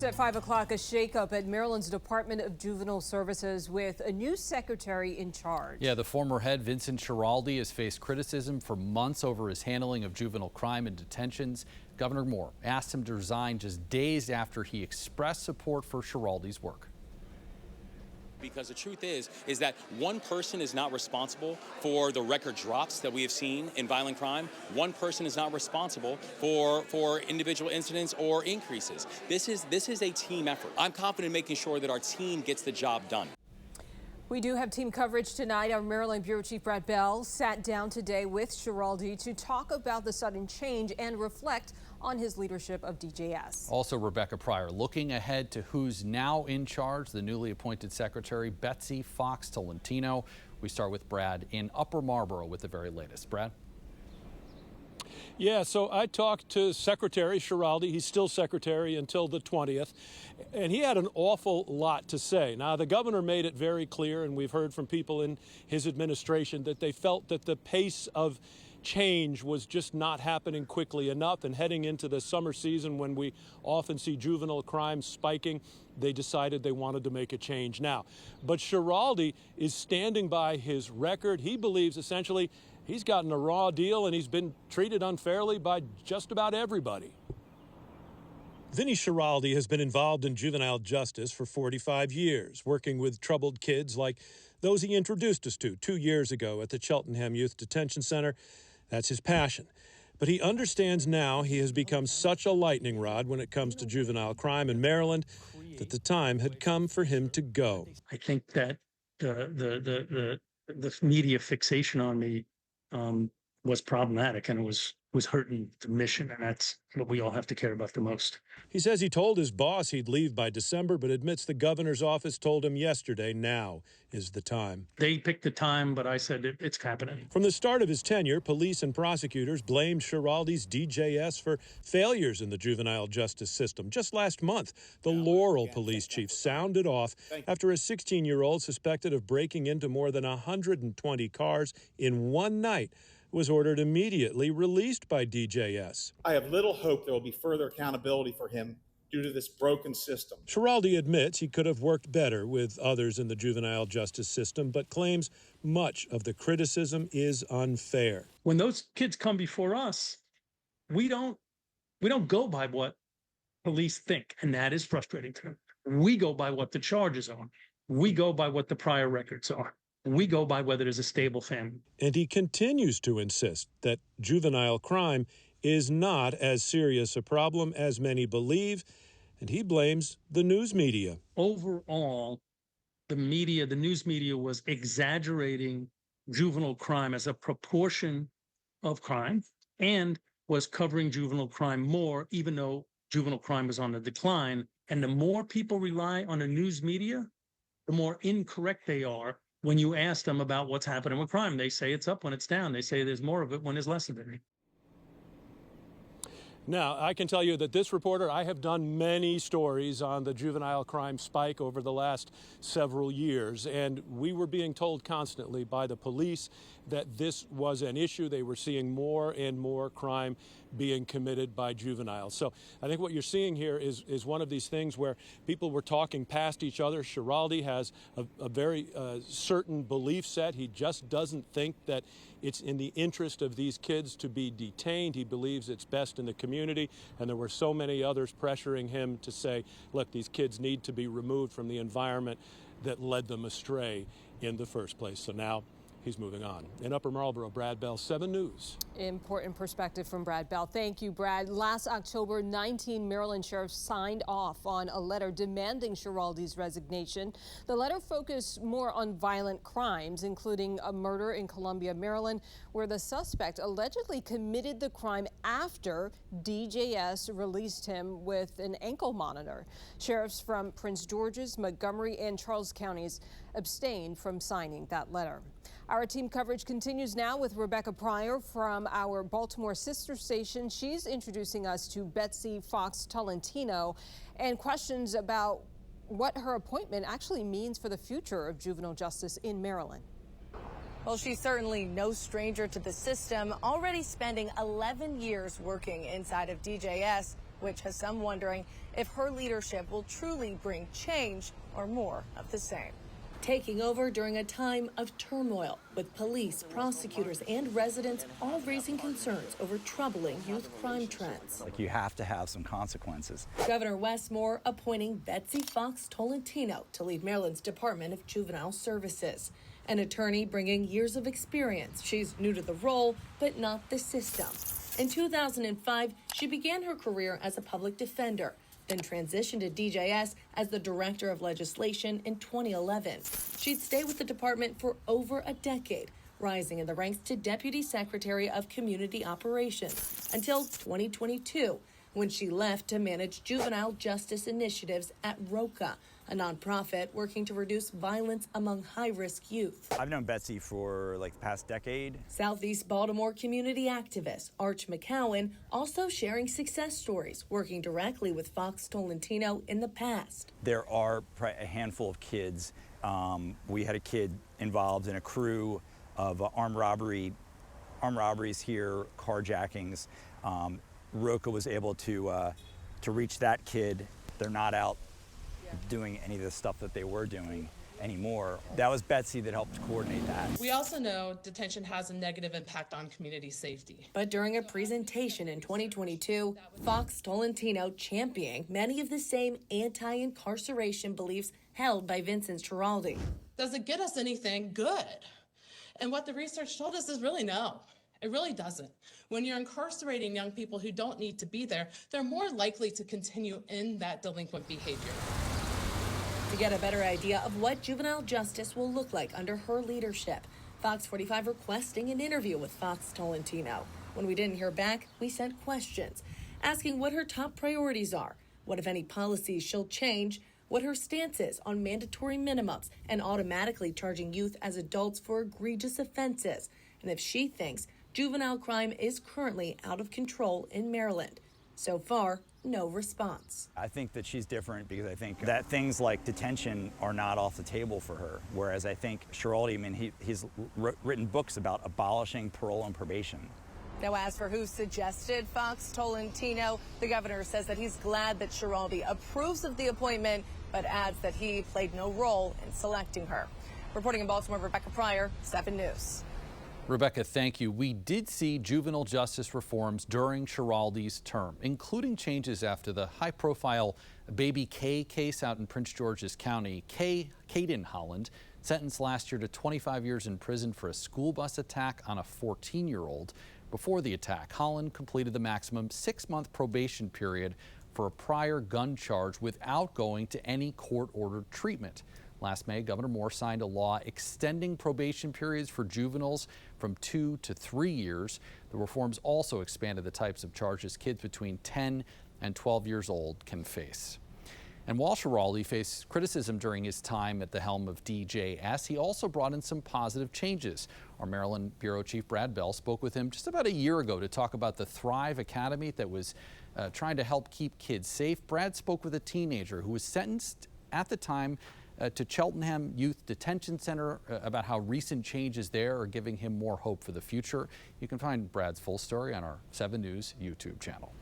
At 5 o'clock, a shakeup at Maryland's Department of Juvenile Services with a new secretary in charge. Yeah, the former head, Vinny Schiraldi, has faced criticism for months over his handling of juvenile crime and detentions. Governor Moore asked him to resign just days after he expressed support for Schiraldi's work. Because the truth is that one person is not responsible for the record drops that we have seen in violent crime. One person is not responsible for individual incidents or increases. This is a team effort. I'm confident in making sure that our team gets the job done. We do have team coverage tonight. Our Maryland Bureau Chief Brad Bell sat down today with Shiraldi to talk about the sudden change and reflect on his leadership of DJS. Also, Rebecca Pryor looking ahead to who's now in charge, the newly appointed secretary, Betsy Fox Tolentino. We start with Brad in Upper Marlboro with the very latest. Brad? Yeah, so I talked to Secretary Shiraldi. He's still secretary until the 20th, and he had an awful lot to say. Now, the governor made it very clear, and we've heard from people in his administration, that they felt that the pace of change was just not happening quickly enough, and heading into the summer season when we often see juvenile crime spiking, they decided they wanted to make a change now. But Shiraldi is standing by his record. He believes essentially he's gotten a raw deal and he's been treated unfairly by just about everybody. Vinny Schiraldi has been involved in juvenile justice for 45 years, working with troubled kids like those he introduced us to 2 years ago at the Cheltenham Youth Detention Center. That's his passion. But he understands now he has become such a lightning rod when it comes to juvenile crime in Maryland that the time had come for him to go. I think that the media fixation on me was problematic, and it was hurting the mission, and that's what we all have to care about the most. He says he told his boss he'd leave by December, but admits the governor's office told him yesterday now is the time. They picked the time, but I said it's happening. From the start of his tenure, police and prosecutors blamed Schiraldi's DJS for failures in the juvenile justice system. Just last month, the Laurel police chief sounded off after a 16-year-old suspected of breaking into more than 120 cars in one night was ordered immediately released by DJS. I have little hope there will be further accountability for him due to this broken system. Schiraldi admits he could have worked better with others in the juvenile justice system, but claims much of the criticism is unfair. When those kids come before us, we don't go by what police think, and that is frustrating to them. We go by what the charges are. We go by what the prior records are. We go by whether there's a stable family. And he continues to insist that juvenile crime is not as serious a problem as many believe, and he blames the news media. Overall, the news media was exaggerating juvenile crime as a proportion of crime and was covering juvenile crime more, even though juvenile crime was on the decline. And the more people rely on the news media, the more incorrect they are. When you ask them about what's happening with crime, they say it's up when it's down. They say there's more of it when there's less of it. Now, I can tell you that this reporter, I have done many stories on the juvenile crime spike over the last several years, and we were being told constantly by the police that this was an issue. They were seeing more and more crime being committed by juveniles. So I think what you're seeing here is one of these things where people were talking past each other. Schiraldi has a very certain belief set. He just doesn't think that it's in the interest of these kids to be detained. He believes it's best in the community, and there were so many others pressuring him to say, look, these kids need to be removed from the environment that led them astray in the first place. So now he's moving on. In Upper Marlboro, Brad Bell, 7 News. Important perspective from Brad Bell. Thank you, Brad. Last October, 19 Maryland sheriffs signed off on a letter demanding Schiraldi's resignation. The letter focused more on violent crimes, including a murder in Columbia, Maryland, where the suspect allegedly committed the crime after DJS released him with an ankle monitor. Sheriffs from Prince George's, Montgomery, and Charles counties abstained from signing that letter. Our team coverage continues now with Rebecca Pryor from our Baltimore sister station. She's introducing us to Betsy Fox Tolentino and questions about what her appointment actually means for the future of juvenile justice in Maryland. Well, she's certainly no stranger to the system, already spending 11 years working inside of DJS. which has some wondering if her leadership will truly bring change or more of the same. Taking over during a time of turmoil, with police, prosecutors, and residents all raising concerns over troubling youth crime trends. You have to have some consequences. Governor Wes Moore appointing Betsy Fox Tolentino to lead Maryland's Department of Juvenile Services. An attorney bringing years of experience. She's new to the role, but not the system. In 2005, she began her career as a public defender, then transitioned to DJS as the Director of Legislation in 2011. She'd stay with the department for over a decade, rising in the ranks to Deputy Secretary of Community Operations until 2022, when she left to manage juvenile justice initiatives at ROCA, a nonprofit working to reduce violence among high-risk youth. I've known Betsy for the past decade. Southeast Baltimore community activist Arch McCowan also sharing success stories, working directly with Fox Tolentino in the past. There are a handful of kids. We had a kid involved in a crew of armed robberies here, carjackings. ROCA was able to reach that kid. They're not out doing any of the stuff that they were doing anymore. That was Betsy that helped coordinate that. We also know detention has a negative impact on community safety. But during a presentation in 2022, Fox Tolentino championing many of the same anti-incarceration beliefs held by Vincent Schiraldi. Does it get us anything good? And what the research told us is really no. It really doesn't. When you're incarcerating young people who don't need to be there, they're more likely to continue in that delinquent behavior. To get a better idea of what juvenile justice will look like under her leadership, Fox 45 requesting an interview with Fox Tolentino. When we didn't hear back, we sent questions, asking what her top priorities are, what if any policies she'll change, what her stance is on mandatory minimums and automatically charging youth as adults for egregious offenses, and if she thinks juvenile crime is currently out of control in Maryland. So far, no response. I think that she's different because I think that things like detention are not off the table for her. Whereas I think Schiraldi, he's written books about abolishing parole and probation. Now, as for who suggested Fox Tolentino, the governor says that he's glad that Shiraldi approves of the appointment, but adds that he played no role in selecting her. Reporting in Baltimore, Rebecca Pryor, 7 News. Rebecca, thank you. We did see juvenile justice reforms during Shiraldi's term, including changes after the high-profile Baby K case out in Prince George's County. Caden Holland, sentenced last year to 25 years in prison for a school bus attack on a 14-year-old. Before the attack, Holland completed the maximum 6-month probation period for a prior gun charge without going to any court-ordered treatment. Last May, Governor Moore signed a law extending probation periods for juveniles from 2 to 3 years. The reforms also expanded the types of charges kids between 10 and 12 years old can face. And while Shiraldi faced criticism during his time at the helm of DJS, he also brought in some positive changes. Our Maryland Bureau Chief Brad Bell spoke with him just about a year ago to talk about the Thrive Academy that was trying to help keep kids safe. Brad spoke with a teenager who was sentenced at the time to Cheltenham Youth Detention Center about how recent changes there are giving him more hope for the future. You can find Brad's full story on our 7 News YouTube channel.